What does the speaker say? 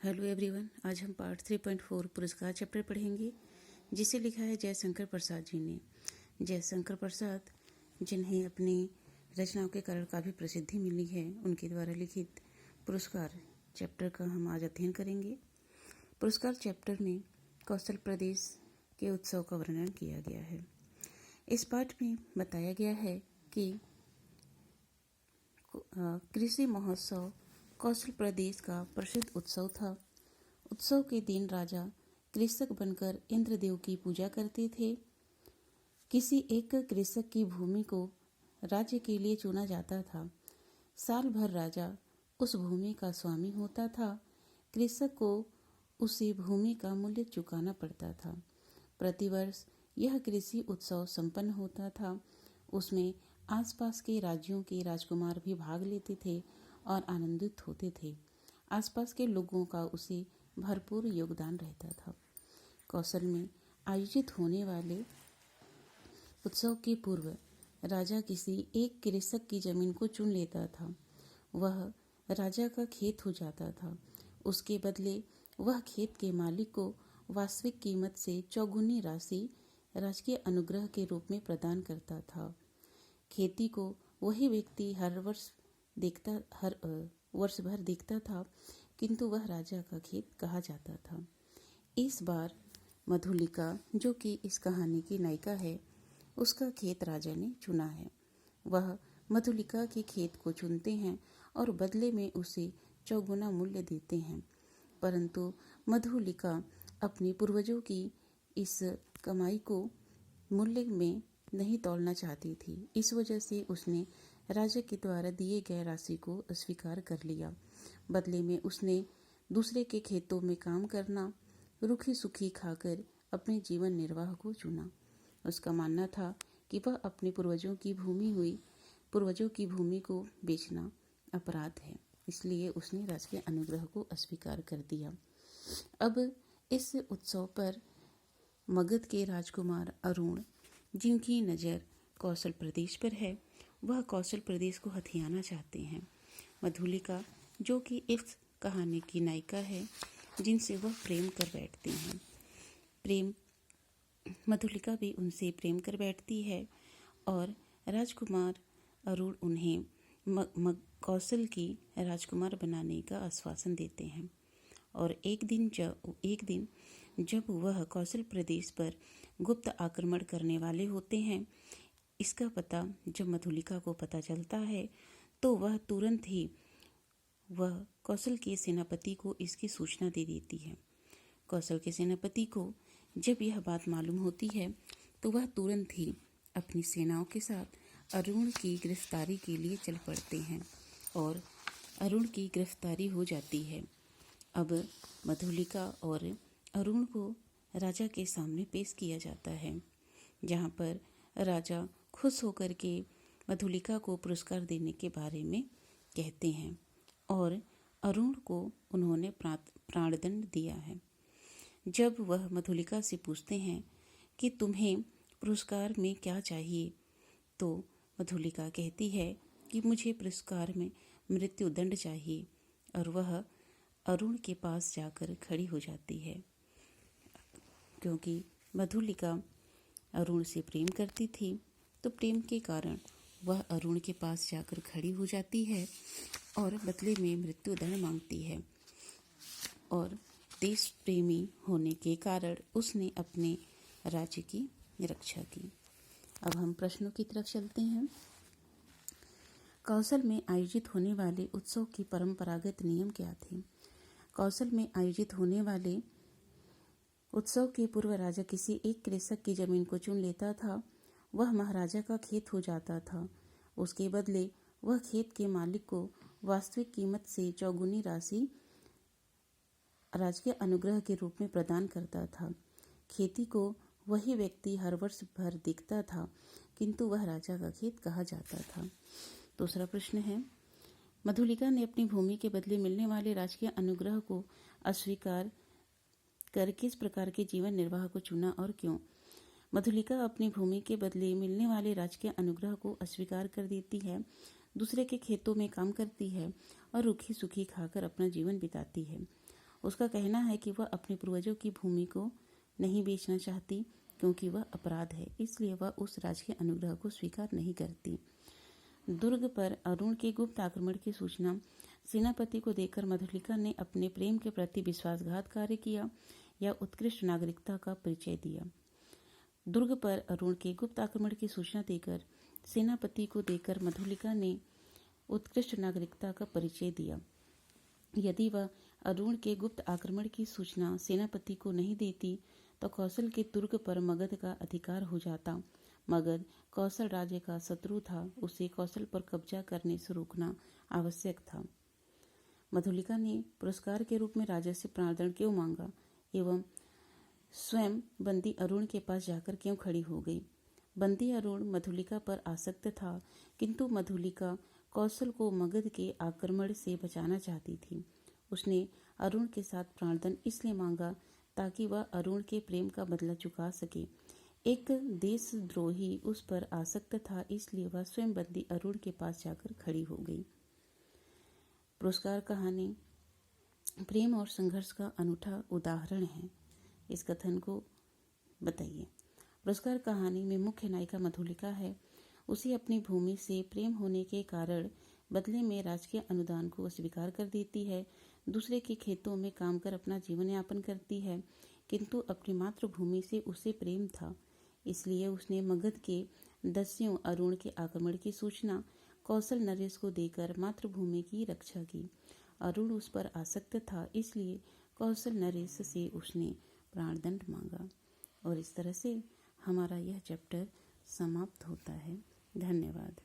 Hello everyone, आज हम part 3.4 पुरस्कार चैप्टर पढ़ेंगे, जिसे लिखा है जयशंकर प्रसाद जी ने। जयशंकर प्रसाद, जिन्हें अपनी रचनाओं के कारण काफ़ी प्रसिद्धि मिली है, उनके द्वारा लिखित पुरस्कार चैप्टर का हम आज अध्ययन करेंगे। पुरस्कार चैप्टर में कौशल प्रदेश के उत्सव का वर्णन किया गया है। इस पाठ में बताया गया है कि कृषि महोत्सव कौशल प्रदेश का प्रसिद्ध उत्सव था। उत्सव के दिन राजा कृषक बनकर इंद्रदेव की पूजा करते थे। किसी एक कृषक की भूमि को राज्य के लिए चुना जाता था। साल भर राजा उस भूमि का स्वामी होता था। कृषक को उसी भूमि का मूल्य चुकाना पड़ता था। प्रतिवर्ष यह कृषि उत्सव संपन्न होता था। उसमें आसपास के राज्यों के राजकुमार भी भाग लेते थे और आनंदित होते थे। आसपास के लोगों का उसे भरपूर योगदान रहता था। कौशल में आयोजित होने वाले उत्सव के पूर्व राजा किसी एक कृषक की जमीन को चुन लेता था। वह राजा का खेत हो जाता था। उसके बदले वह खेत के मालिक को वास्तविक कीमत से चौगुनी राशि राजकीय अनुग्रह के रूप में प्रदान करता था। खेती को वही व्यक्ति हर वर्ष भर देखता था, किंतु वह राजा का खेत कहा जाता था। इस बार मधुलिका, जो कि इस कहानी की नायिका है, उसका खेत राजा ने चुना है। वह मधुलिका के खेत को चुनते हैं और बदले में उसे चौगुना मूल्य देते हैं। परंतु मधुलिका अपने पूर्वजों की इस कमाई को मूल्य में नहीं तौलना चाहती थी। इस वजह से उसने राजा के द्वारा दिए गए राशि को अस्वीकार कर लिया। बदले में उसने दूसरे के खेतों में काम करना, रूखी सूखी खाकर अपने जीवन निर्वाह को चुना। उसका मानना था कि वह अपने पूर्वजों की भूमि को बेचना अपराध है, इसलिए उसने राजा के अनुग्रह को अस्वीकार कर दिया। अब इस उत्सव पर मगध के राजकुमार अरुण, जिनकी नज़र कौशल प्रदेश पर है, वह कौशल प्रदेश को हथियाना चाहते हैं। मधुलिका, जो कि इस कहानी की नायिका है, जिनसे वह प्रेम कर बैठते हैं। मधुलिका भी उनसे प्रेम कर बैठती है और राजकुमार अरुण उन्हें कौशल की राजकुमार बनाने का आश्वासन देते हैं। और एक दिन जब वह कौशल प्रदेश पर गुप्त आक्रमण करने वाले होते हैं, इसका पता जब मधुलिका को पता चलता है, तो वह तुरंत ही कौशल के सेनापति को इसकी सूचना दे देती है। कौशल के सेनापति को जब यह बात मालूम होती है, तो वह तुरंत ही अपनी सेनाओं के साथ अरुण की गिरफ्तारी के लिए चल पड़ते हैं और अरुण की गिरफ्तारी हो जाती है। अब मधुलिका और अरुण को राजा के सामने पेश किया जाता है, जहाँ पर राजा खुश होकर के मधुलिका को पुरस्कार देने के बारे में कहते हैं और अरुण को उन्होंने प्राणदंड दिया है। जब वह मधुलिका से पूछते हैं कि तुम्हें पुरस्कार में क्या चाहिए, तो मधुलिका कहती है कि मुझे पुरस्कार में मृत्युदंड चाहिए, और वह अरुण के पास जाकर खड़ी हो जाती है। क्योंकि मधुलिका अरुण से प्रेम करती थी, तो प्रेम के कारण वह अरुण के पास जाकर खड़ी हो जाती है और बदले में मृत्युदंड मांगती है। और देश प्रेमी होने के कारण उसने अपने राज्य की रक्षा की। अब हम प्रश्नों की तरफ चलते हैं। कौशल में आयोजित होने वाले उत्सव की परंपरागत नियम क्या थे? कौशल में आयोजित होने वाले उत्सव के पूर्व राजा किसी एक कृषक की जमीन को चुन लेता था। वह महाराजा का खेत हो जाता था। उसके बदले वह खेत के मालिक को वास्तविक कीमत से चौगुनी राशि राजकीय अनुग्रह के रूप में प्रदान करता था। खेती को वही व्यक्ति हर वर्ष भर देखता था, किंतु वह राजा का खेत कहा जाता था। दूसरा प्रश्न है, मधुलिका ने अपनी भूमि के बदले मिलने वाले राजकीय अनुग्रह को अस्वीकार कर किस प्रकार के जीवन निर्वाह को चुना और क्यों? मधुलिका अपनी भूमि के बदले मिलने वाले राजकीय अनुग्रह को अस्वीकार कर देती है, दूसरे के खेतों में काम करती है और रूखी सूखी खाकर अपना जीवन बिताती है। उसका कहना है कि वह अपने पूर्वजों की भूमि को नहीं बेचना चाहती क्योंकि वह अपराध है, इसलिए वह उस राज के अनुग्रह को स्वीकार नहीं करती। दुर्ग पर अरुण के गुप्त आक्रमण की सूचना सेनापति को देकर मधुलिका ने अपने प्रेम के प्रति विश्वासघात कार्य किया या उत्कृष्ट नागरिकता का परिचय दिया। दुर्ग पर अरुण के गुप्त आक्रमण की सूचना देकर सेनापति को देकर मधुलिका ने उत्कृष्ट नागरिकता का परिचय दिया। यदि वह अरुण के गुप्त आक्रमण की सूचना सेनापति को नहीं देती तो कौशल के दुर्ग पर मगध का अधिकार हो जाता। मगध कौशल राज्य का शत्रु था, उसे कौशल पर कब्जा करने से रोकना आवश्यक था। मधुलिका ने पुरस्कार के रूप में राजा से प्राणदंड क्यों मांगा एवं स्वयं बंदी अरुण के पास जाकर क्यों खड़ी हो गई? बंदी अरुण मधुलिका पर आसक्त था, किंतु मधुलिका कौशल को मगध के आक्रमण से बचाना चाहती थी। उसने अरुण के साथ प्राणदंड इसलिए मांगा ताकि वह अरुण के प्रेम का बदला चुका सके। एक देशद्रोही उस पर आसक्त था, इसलिए वह स्वयं बंदी अरुण के पास जाकर खड़ी हो गई। पुरस्कार कहानी प्रेम और संघर्ष का अनूठा उदाहरण है। इस कथन को बताइए। पुरस्कार कहानी में मुख्य नायिका मधुलिका है। उसे अपनी भूमि से प्रेम होने के कारण बदले में राजकीय अनुदान को अस्वीकार कर देती है। दूसरे के खेतों में काम कर अपना जीवन यापन करती है, किंतु अपनी मातृभूमि से उसे प्रेम था, इसलिए उसने मगध के दस्युओं अरुण के आक्रमण की सूचना कौशल नरेश को देकर मातृभूमि की रक्षा की। अरुण उस पर आसक्त था, इसलिए कौशल नरेश से उसने प्राणदंड मांगा। और इस तरह से हमारा यह चैप्टर समाप्त होता है। धन्यवाद।